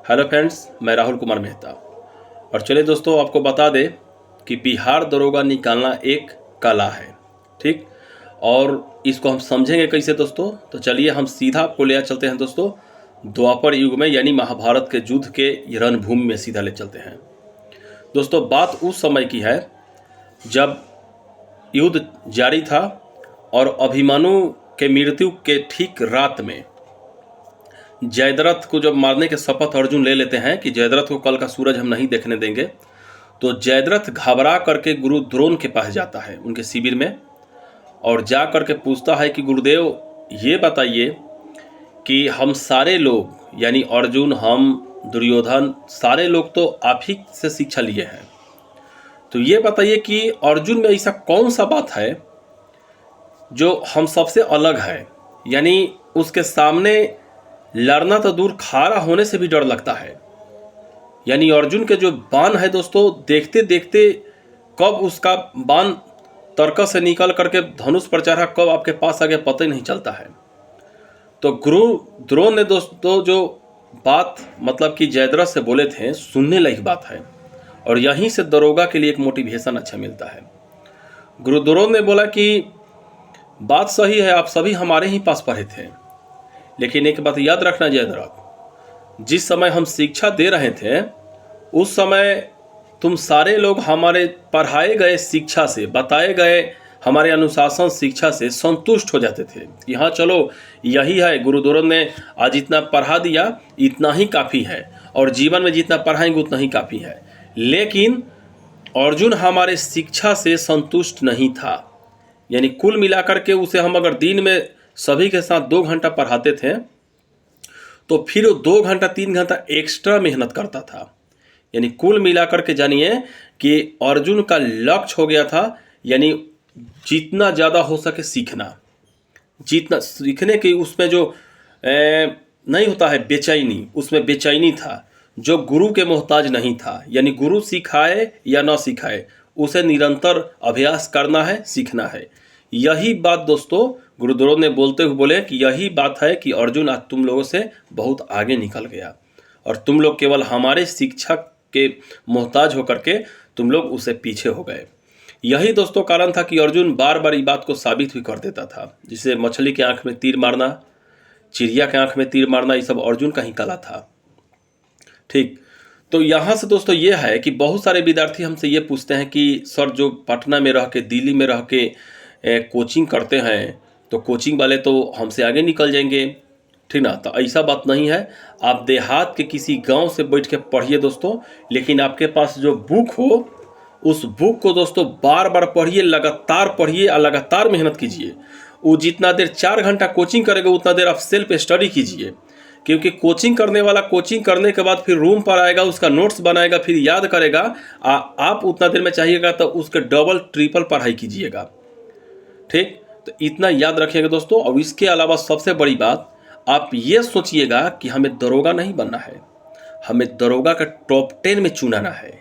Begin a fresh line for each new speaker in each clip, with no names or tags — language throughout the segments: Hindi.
हेलो फ्रेंड्स, मैं राहुल कुमार मेहता। और चलिए दोस्तों, आपको बता दें कि बिहार दरोगा निकालना एक कला है। ठीक, और इसको हम समझेंगे कैसे दोस्तों? तो चलिए हम सीधा आपको ले चलते हैं दोस्तों द्वापर युग में, यानी महाभारत के युद्ध के रणभूमि में सीधा ले चलते हैं। दोस्तों, बात उस समय की है जब युद्ध जारी था और अभिमन्यु के मृत्यु के ठीक रात में जयद्रथ को जब मारने के शपथ अर्जुन ले लेते हैं कि जयद्रथ को कल का सूरज हम नहीं देखने देंगे, तो जयद्रथ घबरा करके गुरु द्रोण के पास जाता है उनके शिविर में और जा करके पूछता है कि गुरुदेव ये बताइए कि हम सारे लोग यानी अर्जुन, हम, दुर्योधन, सारे लोग तो आप ही से शिक्षा लिए हैं, तो ये बताइए कि अर्जुन में ऐसा कौन सा बात है जो हम सबसे अलग है, यानी उसके सामने लड़ना तो दूर, खड़ा होने से भी डर लगता है। यानी अर्जुन के जो बाण है दोस्तों, देखते देखते कब उसका बाण तर्कस से निकल करके धनुष पर चढ़ा, कब आपके पास आ गया पता ही नहीं चलता है। तो गुरु द्रोण ने दोस्तों जो बात मतलब कि जयद्रथ से बोले थे, सुनने लायक बात है और यहीं से दरोगा के लिए एक मोटिवेशन अच्छा मिलता है। गुरु द्रोण ने बोला कि बात सही है, आप सभी हमारे ही पास पढ़े थे, लेकिन एक बात याद रखना जयद्रथ, जिस समय हम शिक्षा दे रहे थे उस समय तुम सारे लोग हमारे पढ़ाए गए शिक्षा से, बताए गए हमारे अनुशासन शिक्षा से संतुष्ट हो जाते थे कि हाँ चलो यही है, गुरु द्रोण ने आज इतना पढ़ा दिया, इतना ही काफ़ी है, और जीवन में जितना पढ़ाएंगे उतना ही काफ़ी है। लेकिन अर्जुन हमारे शिक्षा से संतुष्ट नहीं था, यानी कुल मिलाकर के उसे हम अगर दिन में सभी के साथ 2 घंटा पढ़ाते थे तो फिर वो 2 घंटा 3 घंटा एक्स्ट्रा मेहनत करता था। यानी कुल मिलाकर के जानिए कि अर्जुन का लक्ष्य हो गया था, यानी जितना ज़्यादा हो सके सीखना, जितना सीखने की उसमें जो नहीं होता है बेचैनी, उसमें बेचैनी था, जो गुरु के मोहताज नहीं था। यानी गुरु सिखाए या ना सिखाए, उसे निरंतर अभ्यास करना है, सीखना है। यही बात दोस्तों गुरु द्रोण ने बोलते हुए बोले कि यही बात है कि अर्जुन आज तुम लोगों से बहुत आगे निकल गया और तुम लोग केवल हमारे शिक्षक के मोहताज होकर के तुम लोग उसे पीछे हो गए। यही दोस्तों कारण था कि अर्जुन बार बार ये बात को साबित भी कर देता था। जिसे मछली के आंख में तीर मारना, चिड़िया के आंख में तीर मारना, ये सब अर्जुन का ही कला था। ठीक, तो यहाँ से दोस्तों ये है कि बहुत सारे विद्यार्थी हमसे ये पूछते हैं कि सर जो पटना में रह के, दिल्ली में रह के कोचिंग करते हैं, तो कोचिंग वाले तो हमसे आगे निकल जाएंगे। ठीक ना? तो ऐसा बात नहीं है। आप देहात के किसी गांव से बैठ के पढ़िए दोस्तों, लेकिन आपके पास जो बुक हो उस बुक को दोस्तों बार बार पढ़िए, लगातार पढ़िए और लगातार मेहनत कीजिए। वो जितना देर 4 घंटा कोचिंग करेगा उतना देर आप सेल्फ स्टडी कीजिए, क्योंकि कोचिंग करने वाला कोचिंग करने के बाद फिर रूम पर आएगा, उसका नोट्स बनाएगा, फिर याद करेगा। आप उतना देर में चाहिएगा तो उसके डबल ट्रिपल पढ़ाई कीजिएगा। ठीक, तो इतना याद रखिएगा दोस्तों। और इसके अलावा सबसे बड़ी बात, आप ये सोचिएगा कि हमें दरोगा नहीं बनना है, हमें दरोगा का टॉप 10 में चुनाना है।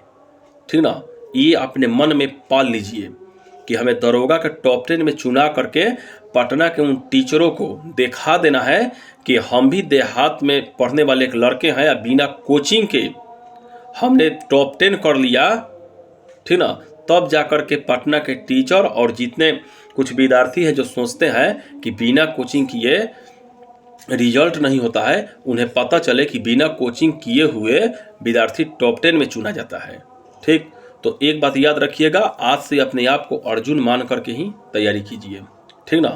ठीक ना? ये अपने मन में पाल लीजिए कि हमें दरोगा के टॉप 10 में चुना करके पटना के उन टीचरों को दिखा देना है कि हम भी देहात में पढ़ने वाले एक लड़के हैं, या बिना कोचिंग के हमने टॉप 10 कर लिया। ठीक ना? तब जाकर के पटना के टीचर और जितने कुछ विद्यार्थी हैं जो सोचते हैं कि बिना कोचिंग किए रिजल्ट नहीं होता है, उन्हें पता चले कि बिना कोचिंग किए हुए विद्यार्थी टॉप 10 में चुना जाता है। ठीक, तो एक बात याद रखिएगा, आज से अपने आप को अर्जुन मान करके ही तैयारी कीजिए। ठीक ना?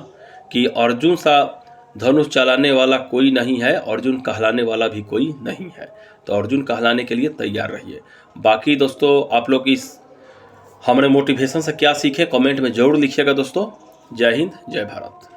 कि अर्जुन सा धनुष चलाने वाला कोई नहीं है, अर्जुन कहलाने वाला भी कोई नहीं है। तो अर्जुन कहलाने के लिए तैयार रहिए। बाकी दोस्तों आप लोग इस हमारे मोटिवेशन से क्या सीखे कमेंट में जरूर लिखिएगा दोस्तों। जय हिंद, जय भारत।